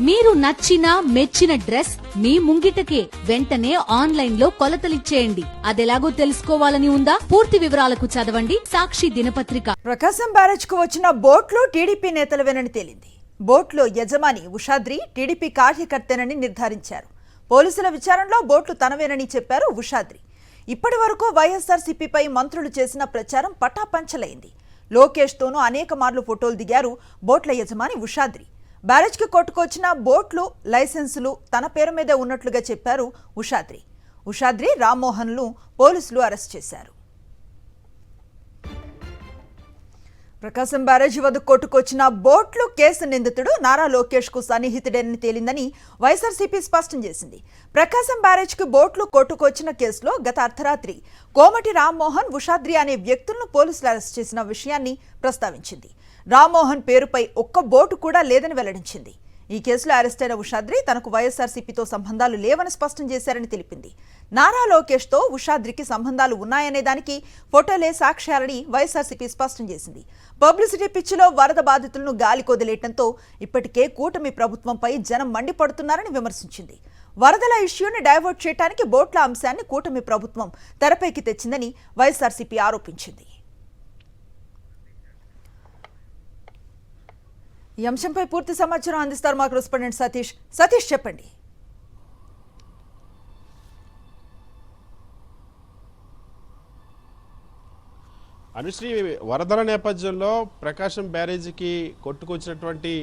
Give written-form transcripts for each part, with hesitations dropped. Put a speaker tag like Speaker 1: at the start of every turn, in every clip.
Speaker 1: మీరు నచ్చిన మెచ్చిన డ్రెస్ మీ ముంగిటకే వెంటనే ఆన్లైన్ లో కొలతలిచ్చేయండి. అదెలాగో తెలుసుకోవాలని ఉందా? పూర్తి వివరాలకు చదవండి సాక్షి దినపత్రిక.
Speaker 2: ప్రకాశం బ్యారేజ్ కు వచ్చిన బోట్లో టీడీపీ నేతలవేనని తేలింది. బోట్లో యజమాని ఉషాద్రి టీడీపీ కార్యకర్తేనని నిర్ధారించారు. పోలీసుల విచారణలో బోట్లు తనవేనని చెప్పారు ఉషాద్రి. ఇప్పటి వరకు వైఎస్ఆర్సీపీపై మంత్రులు చేసిన ప్రచారం పటాపంచలైంది. లోకేష్ తోనూ అనేక మార్లు ఫోటోలు దిగారు బోట్ల యజమాని ఉషాద్రి. బ్యారేజ్ కి కొట్టుకొచ్చిన బోట్లు లైసెన్సులు తన పేరు మీదే ఉన్నట్లుగా చెప్పారు ఉషాద్రి రామ్మోహన్లు పోలీసులు అరెస్ట్ చేశారు. ప్రకాశం బ్యారేజీ వద్ద కొట్టుకొచ్చిన బోట్లు కేసు నిందితుడు నారా లోకేష్ కు సన్నిహితుడని తేలిందని వైఎస్ఆర్సీపీ స్పష్టం చేసింది. ప్రకాశం బ్యారేజ్ కి బోట్లు కొట్టుకొచ్చిన కేసులో గత అర్ధరాత్రి కోమటి రామ్మోహన్ ఉషాద్రి అనే వ్యక్తులను పోలీసులు అరెస్ట్ చేసిన విషయాన్ని ప్రస్తావించింది. రామ్మోహన్ పేరుపై ఒక్క బోటు కూడా లేదని వెల్లడించింది. ఈ కేసులో అరెస్ట్ అయిన ఉషాద్రి తనకు వైఎస్ఆర్సీపీతో సంబంధాలు లేవని స్పష్టం చేశారని తెలిపింది. నారా లోకేష్ తో ఉషాద్రికి సంబంధాలు ఉన్నాయనే దానికి ఫోటోలే సాక్ష్యాలని వైఎస్ఆర్సీపీ స్పష్టం చేసింది. పబ్లిసిటీ పిచ్చిలో వరద బాధితులను గాలి కొదిలేయడంతో ఇప్పటికే కూటమి ప్రభుత్వంపై జనం మండిపడుతున్నారని విమర్శించింది. వరదల ఇష్యూని డైవర్ట్ చేయడానికి బోట్ల అంశాన్ని కూటమి ప్రభుత్వం తెరపైకి తెచ్చిందని వైఎస్ఆర్సీపీ ఆరోపించింది. ఈ అంశంపై పూర్తి సమాచారం అందిస్తారు మా కరెస్పాండెంట్ సతీష్ చెప్పండి.
Speaker 3: అనుశ్రీ, వరదల నేపథ్యంలో ప్రకాశం బ్యారేజీకి కొట్టుకొచ్చినటువంటి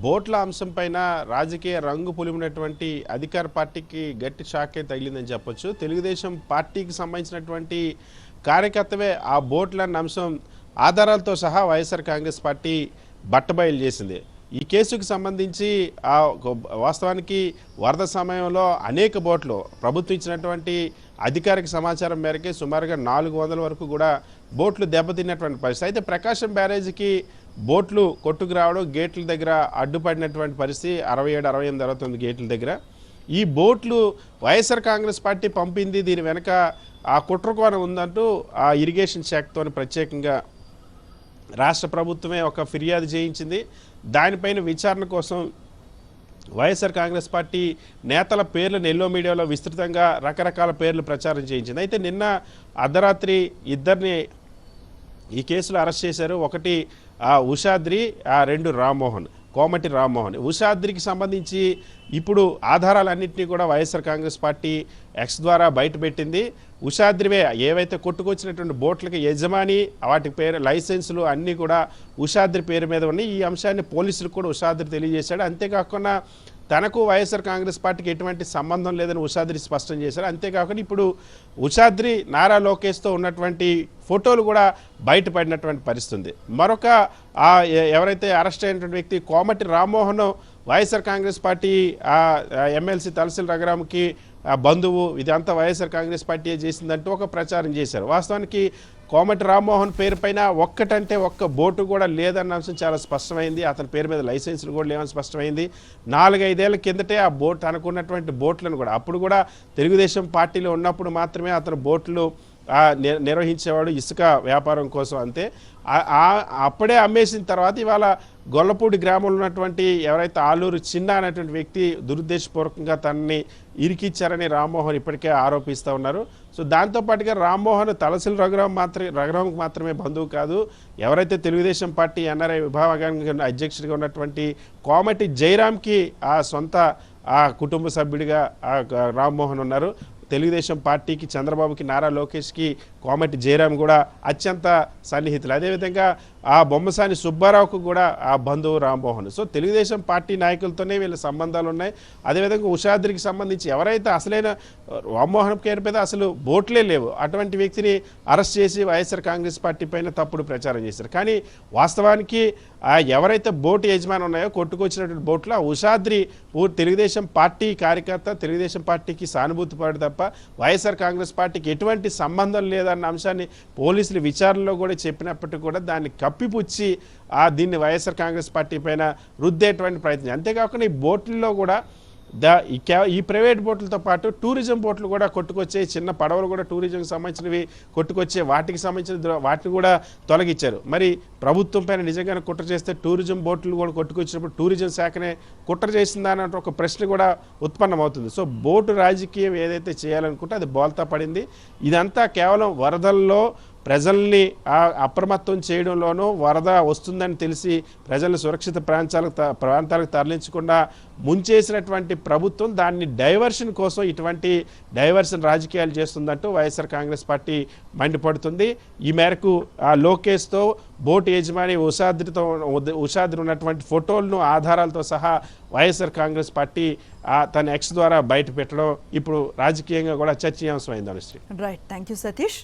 Speaker 3: బోట్ల అంశం పైన రాజకీయ రంగు పులిమినటువంటి అధికార పార్టీకి గట్టి షాకే తగిలిందని చెప్పొచ్చు. తెలుగుదేశం పార్టీకి సంబంధించినటువంటి కార్యకర్తవే ఆ బోట్లన్న అంశం ఆధారాలతో సహా వైఎస్ఆర్ కాంగ్రెస్ పార్టీ బట్టబయలు చేసింది. ఈ కేసుకు సంబంధించి వాస్తవానికి వరద సమయంలో అనేక బోట్లు ప్రభుత్వం ఇచ్చినటువంటి అధికారిక సమాచారం మేరకే సుమారుగా 400 వరకు కూడా బోట్లు దెబ్బతిన్నటువంటి పరిస్థితి. అయితే ప్రకాశం బ్యారేజీకి బోట్లు కొట్టుకు రావడం, గేట్ల దగ్గర అడ్డుపడినటువంటి పరిస్థితి 67, 68, 69 గేట్ల దగ్గర. ఈ బోట్లు వైఎస్ఆర్ కాంగ్రెస్ పార్టీ పంపింది, దీని వెనక ఆ కుట్రకోణం ఉందంటూ ఆ ఇరిగేషన్ శాఖతో ప్రత్యేకంగా రాష్ట్ర ప్రభుత్వమే ఒక ఫిర్యాదు చేయించింది. దానిపైన విచారణ కోసం వైఎస్ఆర్ కాంగ్రెస్ పార్టీ నేతల పేర్లను ఎల్లో మీడియాలో విస్తృతంగా రకరకాల పేర్లు ప్రచారం చేయించింది. అయితే నిన్న అర్ధరాత్రి ఇద్దరిని ఈ కేసులో అరెస్ట్ చేశారు. ఒకటి ఉషాద్రి, 2 రామ్మోహన్, కోమటి రామ్మోహన్. ఉషాద్రికి సంబంధించి ఇప్పుడు ఆధారాలన్నింటినీ కూడా వైఎస్ఆర్ కాంగ్రెస్ పార్టీ ఎక్స్ ద్వారా బయటపెట్టింది. ఉషాద్రివే ఏవైతే కొట్టుకొచ్చినటువంటి బోట్లకి యజమాని, వాటి పేరు లైసెన్సులు అన్నీ కూడా ఉషాద్రి పేరు మీద ఉన్నాయి. ఈ అంశాన్ని పోలీసులకు కూడా ఉషాద్రి తెలియజేశాడు. అంతేకాకుండా తనకు వైఎస్ఆర్ కాంగ్రెస్ పార్టీకి ఎటువంటి సంబంధం లేదని ఉషాద్రి స్పష్టం చేశారు. అంతేకాకుండా ఇప్పుడు ఉషాద్రి నారా లోకేష్తో ఉన్నటువంటి ఫోటోలు కూడా బయటపడినటువంటి పరిస్థితి. మరొక ఎవరైతే అరెస్ట్ అయినటువంటి వ్యక్తి కోమటి రామ్మోహన్ వైఎస్ఆర్ కాంగ్రెస్ పార్టీ ఎమ్మెల్సీ తలసిల రఘురామ్కి బంధువు, ఇదంతా వైఎస్ఆర్ కాంగ్రెస్ పార్టీ చేసిందంటూ ఒక ప్రచారం చేశారు. వాస్తవానికి కోమటి రామ్మోహన్ పేరు పైన ఒక్కటంటే ఒక్క బోటు కూడా లేదన్న అంశం చాలా స్పష్టమైంది. అతని పేరు మీద లైసెన్సులు కూడా లేవని స్పష్టమైంది. 4-5 ఏళ్ల కిందటే ఆ బోట్ అనుకున్నటువంటి బోట్లను కూడా అప్పుడు కూడా తెలుగుదేశం పార్టీలో ఉన్నప్పుడు మాత్రమే అతను బోట్లు నిర్వహించేవాడు ఇసుక వ్యాపారం కోసం. అంతే, అప్పుడే అమ్మేసిన తర్వాత ఇవాళ గొల్లపూడి గ్రామంలో ఉన్నటువంటి ఎవరైతే ఆలూరు చిన్న అనేటువంటి వ్యక్తి దురుద్దేశపూర్వకంగా తనని ఇరికిచ్చారని రామ్మోహన్ ఇప్పటికే ఆరోపిస్తూ ఉన్నారు. సో దాంతోపాటుగా రామ్మోహన్ తలసిల రఘురామ్కి మాత్రమే బంధువు కాదు, ఎవరైతే తెలుగుదేశం పార్టీ ఎన్ఆర్ఐ విభాగానికి అధ్యక్షుడిగా ఉన్నటువంటి కోమటి జయరామ్కి ఆ సొంత కుటుంబ సభ్యుడిగా రామ్మోహన్ ఉన్నారు. తెలుగుదేశం పార్టీకి, చంద్రబాబుకి, నారా లోకేష్కి కోమటి జయరాం కూడా అత్యంత సన్నిహితులు. అదేవిధంగా ఆ బొమ్మసాని సుబ్బారావుకు కూడా ఆ బంధువు రామ్మోహన్. సో తెలుగుదేశం పార్టీ నాయకులతోనే వీళ్ళ సంబంధాలు ఉన్నాయి. అదేవిధంగా ఉషాద్రికి సంబంధించి ఎవరైతే అసలైన రామ్మోహన్ పేరు మీద అసలు బోట్లే లేవు, అటువంటి వ్యక్తిని అరెస్ట్ చేసి వైఎస్ఆర్ కాంగ్రెస్ పార్టీ పైన తప్పుడు ప్రచారం చేశారు. కానీ వాస్తవానికి ఎవరైతే బోటు యజమాని ఉన్నాయో కొట్టుకొచ్చినటువంటి బోట్లో ఉషాద్రి తెలుగుదేశం పార్టీ కార్యకర్త, తెలుగుదేశం పార్టీకి సానుభూతి పడు తప్ప వైఎస్ఆర్ కాంగ్రెస్ పార్టీకి ఎటువంటి సంబంధం లేదన్న అంశాన్ని పోలీసులు విచారణలో కూడా చెప్పినప్పటికీ కూడా దాన్ని కప్పిపుచ్చి దీన్ని వైఎస్ఆర్ కాంగ్రెస్ పార్టీ పైన రుద్దేటువంటి ప్రయత్నం. అంతేకాకుండా ఈ బోట్లలో కూడా ఈ ప్రైవేట్ బోట్లతో పాటు టూరిజం బోట్లు కూడా కొట్టుకొచ్చే, చిన్న పడవలు కూడా టూరిజంకి సంబంధించినవి కొట్టుకొచ్చే, వాటికి సంబంధించిన వాటిని కూడా తొలగించారు. మరి ప్రభుత్వం పైన నిజంగానే కుట్ర చేస్తే టూరిజం బోట్లు కూడా కొట్టుకొచ్చినప్పుడు టూరిజం శాఖనే కుట్ర చేసిందా అన్న ఒక ప్రశ్న కూడా ఉత్పన్నమవుతుంది. సో బోటు రాజకీయం ఏదైతే చేయాలనుకుంటే అది బోల్తా పడింది. ఇదంతా కేవలం వరదల్లో ప్రజల్ని అప్రమత్తం చేయడంలోనూ, వరద వస్తుందని తెలిసి ప్రజలను సురక్షిత ప్రాంతాలకు తరలించకుండా ముంచేసినటువంటి ప్రభుత్వం దాన్ని డైవర్షన్ కోసం ఇటువంటి డైవర్షన్ రాజకీయాలు చేస్తుందంటూ వైఎస్ఆర్ కాంగ్రెస్ పార్టీ మండిపడుతుంది. ఈ మేరకు లోకేష్తో బోటు యజమాని ఉషాద్రి ఉన్నటువంటి ఫోటోలను ఆధారాలతో సహా వైఎస్ఆర్ కాంగ్రెస్ పార్టీ తన ఎక్స్ ద్వారా బయట పెట్టడం ఇప్పుడు రాజకీయంగా కూడా చర్చనీయాంశమైంది. Anushree.
Speaker 2: Right, thank you Satish.